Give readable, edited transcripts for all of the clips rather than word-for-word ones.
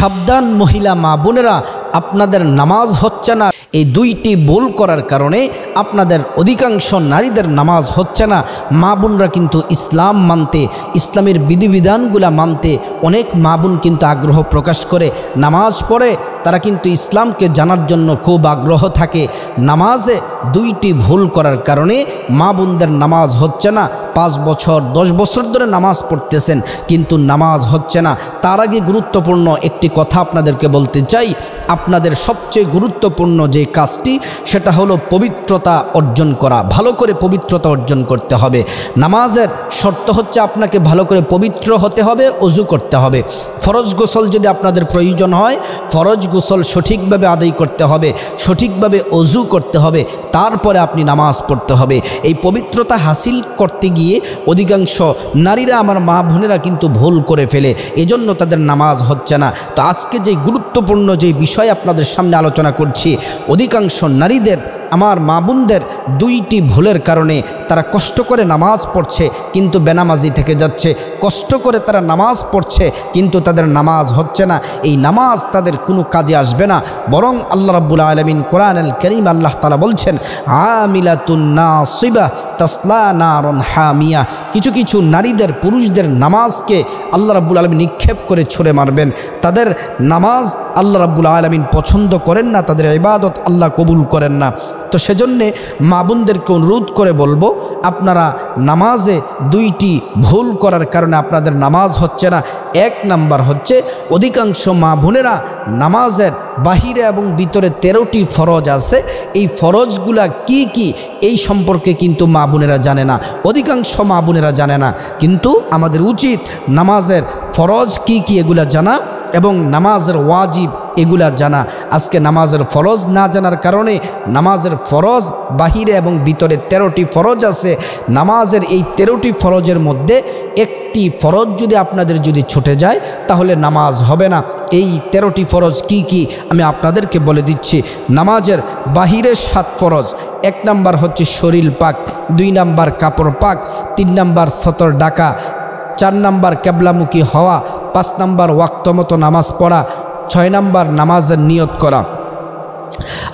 সাবধান মহিলা মা বোনেরা, আপনাদের নামাজ হচ্ছে না। এই দুইটি ভুল করার কারণে আপনাদের অধিকাংশ নারীদের নামাজ হচ্ছে না। মা বোনরা কিন্তু ইসলাম মানতে, ইসলামের বিধিবিধানগুলা মানতে অনেক মা বোন কিন্তু আগ্রহ প্রকাশ করে, নামাজ পড়ে, তারা কিন্তু ইসলামকে জানার জন্য খুব আগ্রহ থাকে। নামাজে দুইটি ভুল করার কারণে মা বোনদের নামাজ হচ্ছে না। 5 বছর 10 বছর ধরে নামাজ পড়তেছেন কিন্তু নামাজ হচ্ছে না। তার আগে গুরুত্বপূর্ণ একটি কথা আপনাদেরকে বলতে চাই। আপনাদের সবচেয়ে গুরুত্বপূর্ণ যে কাজটি সেটা হলো পবিত্রতা অর্জন করা। ভালো করে পবিত্রতা অর্জন করতে হবে। নামাজের শর্ত হচ্ছে আপনাকে ভালো করে পবিত্র হতে হবে, ওযু করতে হবে। ফরজ গোসল যদি আপনাদের প্রয়োজন হয়, ফরজ গোসল সঠিকভাবে আদায় করতে হবে, সঠিকভাবে ওযু করতে হবে, তারপরে আপনি নামাজ পড়তে হবে। এই পবিত্রতা হাসিল করতে গিয়ে অধিকাংশ নারীরা, আমার মা বোনেরা কিন্তু ভুল করে ফেলে, এজন্য তাদের নামাজ হচ্ছে না। তো আজকে যে গুরুত্বপূর্ণ যে বিষয় আপনাদের সামনে আলোচনা করছি, অধিকাংশ নারীদের, আমার মা বোনদের দুইটি ভুলের কারণে তারা কষ্ট করে নামাজ পড়ছে কিন্তু বেনামাজি থেকে যাচ্ছে, কষ্ট করে তারা নামাজ পড়ছে কিন্তু তাদের নামাজ হচ্ছে না। এই নামাজ তাদের কোনো কাজে আসবে না, বরং আল্লাহ রাব্বুল আলামিন কোরআনুল কারীম আল্লাহ তাআলা বলছেন, আমিলাতুন নাসিবা তাসলা নারুন হামিয়া। কিছু কিছু নারীদের, পুরুষদের নামাজকে আল্লাহ রাব্বুল আলামিন নিক্ষেপ করে ছুঁড়ে মারবেন। তাদের নামাজ আল্লাহ রাব্বুল আলামিন পছন্দ করেন না, তাদের ইবাদত আল্লাহ কবুল করেন না। তো সেজন্যে মা বোনদেরকে অনুরোধ করে বলবো, আপনারা নামাজে দুইটি ভুল করার কারণে আপনাদের নামাজ হচ্ছে না। 1 নাম্বার হচ্ছে, অধিকাংশ মা বোনেরা নামাজের বাহিরে এবং ভিতরে 13টি ফরজ আছে, এই ফরজগুলা কি কি এই সম্পর্কে কিন্তু মা বোনেরা জানে না, অধিকাংশ মা বোনেরা জানে না। কিন্তু আমাদের উচিত নামাজের ফরজ কি কি এগুলা জানা এবং নামাজের ওয়াজিব এগুলা জানা। আজকে নামাজের ফরজ না জানার কারণে, নামাজের ফরজ বাহিরে এবং ভিতরে 13টি ফরজ আছে। নামাজের এই 13টি ফরজের মধ্যে একটি ফরজ যদি আপনাদের যদি ছুটে যায় তাহলে নামাজ হবে না। এই 13টি ফরজ কি কি আমি আপনাদেরকে বলে দিচ্ছি। নামাজের বাহিরের 7 ফরজ। 1 নাম্বার হচ্ছে শরীর পাক, 2 নাম্বার কাপড় পাক, 3 নাম্বার সতর ডাকা, 4 নাম্বার কেবলামুখী হওয়া, 5 নাম্বার ওয়াক্ত মতো নামাজ পড়া, 6 নাম্বার নামাজের নিয়ত করা।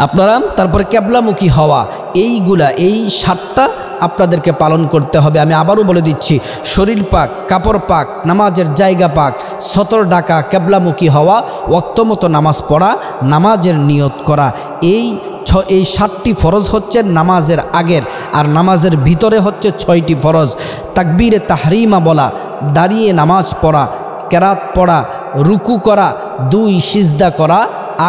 আপনারা তারপরে কেবলামুখী হওয়া, এইগুলা, এই 7টা আপনাদেরকে পালন করতে হবে। আমি আবারও বলে দিচ্ছি, শরীর পাক, কাপড় পাক, নামাজের জায়গা পাক, সতর ডাকা, কেবলামুখী হওয়া, ওয়াক্ত মতো নামাজ পড়া, নামাজের নিয়ত করা। এই 7টি ফরজ হচ্ছে নামাজের আগের, আর নামাজের ভিতরে হচ্ছে 6টি ফরজ। তাকবীরে তাহরিমা বলা, দাঁড়িয়ে নামাজ পড়া, কেরাত পড়া, রুকু করা, 2 সিজদা করা,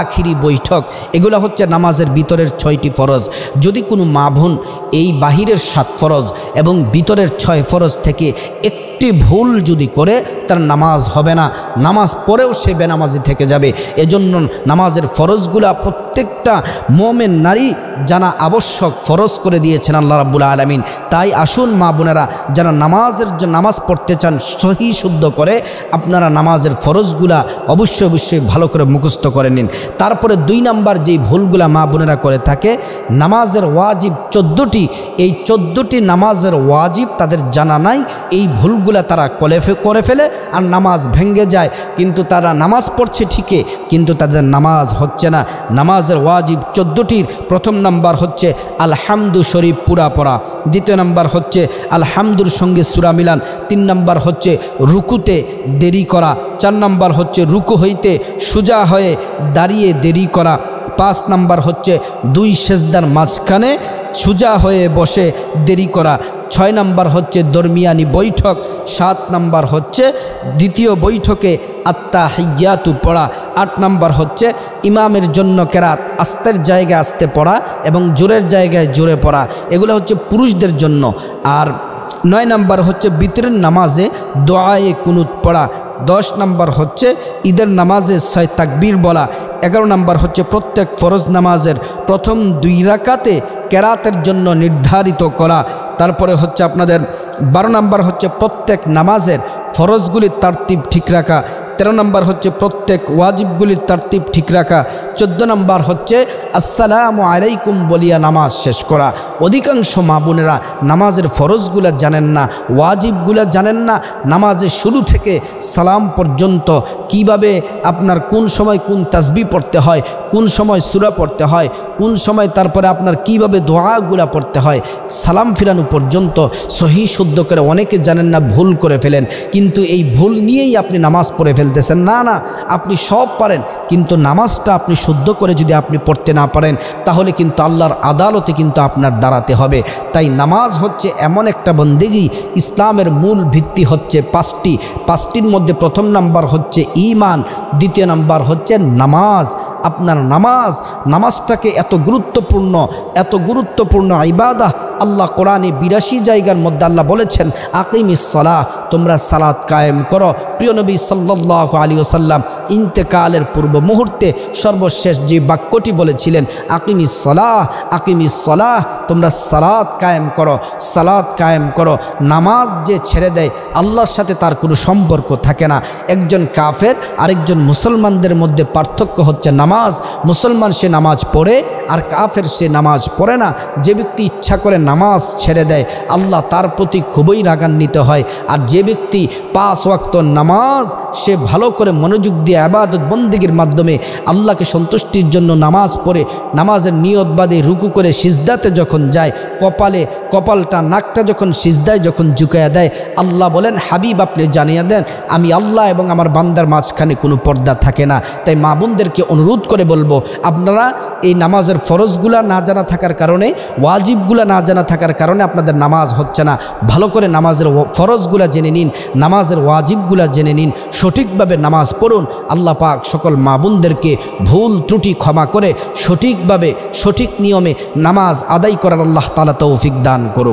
আখিরি বৈঠক, এগুলো হচ্ছে নামাজের ভিতরের 6টি ফরজ। যদি কোনো মা বোন এই বাহিরের 7 ফরজ এবং ভিতরের 6 ফরজ থেকে একটি ভুল যদি করে, তার নামাজ হবে না, নামাজ পড়েও সে বেনামাজি থেকে যাবে। এজন্য নামাজের ফরজগুলা প্রত্যেকটা মুমিন নারী জানা আবশ্যক, ফরজ করে দিয়েছেন আল্লাহ রাব্বুল আলামিন। তাই আসুন মা বোনেরা, যারা নামাজ পড়তে চান সহি শুদ্ধ করে, আপনারা নামাজের ফরজগুলা অবশ্যই ভালো করে মুখস্থ করে নিন। তারপরে 2 নাম্বার যেই ভুলগুলা মা বোনেরা করে থাকে, নামাজের ওয়াজিব 14টি, এই 14টি নামাজের ওয়াজিব তাদের জানা নাই। এই ভুলগুলা তারা করে ফেলে আর নামাজ ভেঙে যায়, কিন্তু তারা নামাজ পড়ছে ঠিকই কিন্তু তাদের নামাজ হচ্ছে না। নামাজের ওয়াজিব 14টির 1 নাম্বার হচ্ছে আলহামদু শরীফ পুরা পড়া, 2 নাম্বার হচ্ছে আলহামদুর সঙ্গে সূরা মিলান, 3 নাম্বার হচ্ছে রুকুতে দেরি করা, 4 নাম্বার হচ্ছে রুকু হইতে সোজা হয়ে দাঁড়িয়ে দেরি করা, 5 নাম্বার হচ্ছে 2 সেজদার মাঝখানে সোজা হয়ে বসে দেরি করা, 6 নাম্বার হচ্ছে দরমিয়ানি বৈঠক, 7 নাম্বার হচ্ছে দ্বিতীয় বৈঠকে আত্তাহিয়াতু পড়া, 8 নাম্বার হচ্ছে ইমামের জন্য কেরাত আস্তের জায়গায় আস্তে পড়া এবং জোরের জায়গায় জোরে পড়া, এগুলো হচ্ছে পুরুষদের জন্য। আর 9 নাম্বার হচ্ছে বিতরের নামাজে দোয়ায়ে কুনুত পড়া, 10 নাম্বার হচ্ছে ঈদের নামাজে 6 তাকবীর বলা, 11 নাম্বার হচ্ছে প্রত্যেক ফরজ নামাজের প্রথম 2 রাকাতে কেরাতের জন্য নির্ধারিত করা। তারপরে হচ্ছে আপনাদের 12 নাম্বার হচ্ছে প্রত্যেক নামাজের ফরজগুলির তারতিব ঠিক রাখা, 13 নম্বর হচ্ছে প্রত্যেক ওয়াজিবগুলির তারতিব ঠিক রাখা। 14 নম্বর হচ্ছে আসসালামু আলাইকুম বলিয়া নামাজ শেষ করা। অধিকাংশ মা বোনেরা নামাজের ফরজগুলা জানেন না, ওয়াজিবগুলা জানেন না। নামাজের শুরু থেকে সালাম পর্যন্ত কিভাবে আপনার কোন সময় কোন তাসবিহ পড়তে হয়, কোন সময় সূরা পড়তে হয়, কোন সময় তারপরে আপনার কিভাবে দোয়াগুলা পড়তে হয়, সালাম ফিরানো পর্যন্ত সহি শুদ্ধ করে অনেকে জানেন না, ভুল করে ফেলেন। কিন্তু এই ভুল নিয়েই আপনি নামাজ পড়ে ফেলতেছেন। না না, আপনি সব পারেন, কিন্তু নামাজটা আপনি শুদ্ধ করে যদি আপনি পড়তে না পারেন তাহলে কিন্তু আল্লাহর আদালতে কিন্তু আপনার দাঁড়াতে হবে। তাই নামাজ হচ্ছে এমন একটা বন্দেগী, ইসলামের মূল ভিত্তি হচ্ছে পাঁচটির মধ্যে প্রথম নাম্বার হচ্ছে ঈমান, দ্বিতীয় নাম্বার হচ্ছে নামাজ। আপনার নামাজটাকে এত গুরুত্বপূর্ণ ইবাদত আল্লাহ কোরআনে 82 জায়গার মধ্যে আল্লাহ বলেছেন আকিমিস সালাহ, তোমরা সালাত কায়েম করো। প্রিয় নবী সাল্লাল্লাহু আলাইহি ওয়াসাল্লাম ইন্তেকালের পূর্ব মুহূর্তে সর্বশেষ যে বাক্যটি বলেছিলেন আকিমিস সালাহ, তোমরা সালাত কায়েম করো। নামাজ যে ছেড়ে দেয় আল্লাহর সাথে তার কোনো সম্পর্ক থাকে না। একজন কাফের আরেকজন মুসলমানদের মধ্যে পার্থক্য হচ্ছে নামাজ। মুসলমান সে নামাজ পড়ে আর কাফের সে নামাজ পড়ে না। যে ব্যক্তি ইচ্ছা করে নামাজ ছেড়ে দেয় আল্লাহ তার প্রতি খুবই রাগান্বিত হয়। আর যে ব্যক্তি 5 ওয়াক্ত নামাজ সে ভালো করে মনোযোগ দিয়ে ইবাদত বন্দেগীর মাধ্যমে আল্লাহকে সন্তুষ্টির জন্য নামাজ পড়ে, নামাজের নিয়ত বাদে রুকু করে সিজদাতে যখন যায়, কপালটা নাকটা যখন সিজদায় যখন ঝুঁকাইয়া দেয়, আল্লাহ বলেন হাবিব আপনি জানিয়ে দেন আমি আল্লাহ এবং আমার বান্দার মাঝখানে কোনো পর্দা থাকে না। তাই মা বোনদেরকে অনুরোধ করে বলবো, আপনারা এই নামাজের ফরজগুলা না জানা থাকার কারণে, ওয়াজিবগুলা না জানা থাকার কারণে আপনাদের নামাজ হচ্ছে না। ভালো করে নামাজের ফরজগুলা জেনে নিন, নামাজের ওয়াজিবগুলা জেনে নিন, সঠিকভাবে নামাজ পড়ুন। আল্লাহ পাক সকল মা বোনদেরকে ভুল ত্রুটি ক্ষমা করে সঠিকভাবে সঠিক নিয়মে নামাজ আদায় করার আল্লাহ তাআলা তৌফিক দান করুন।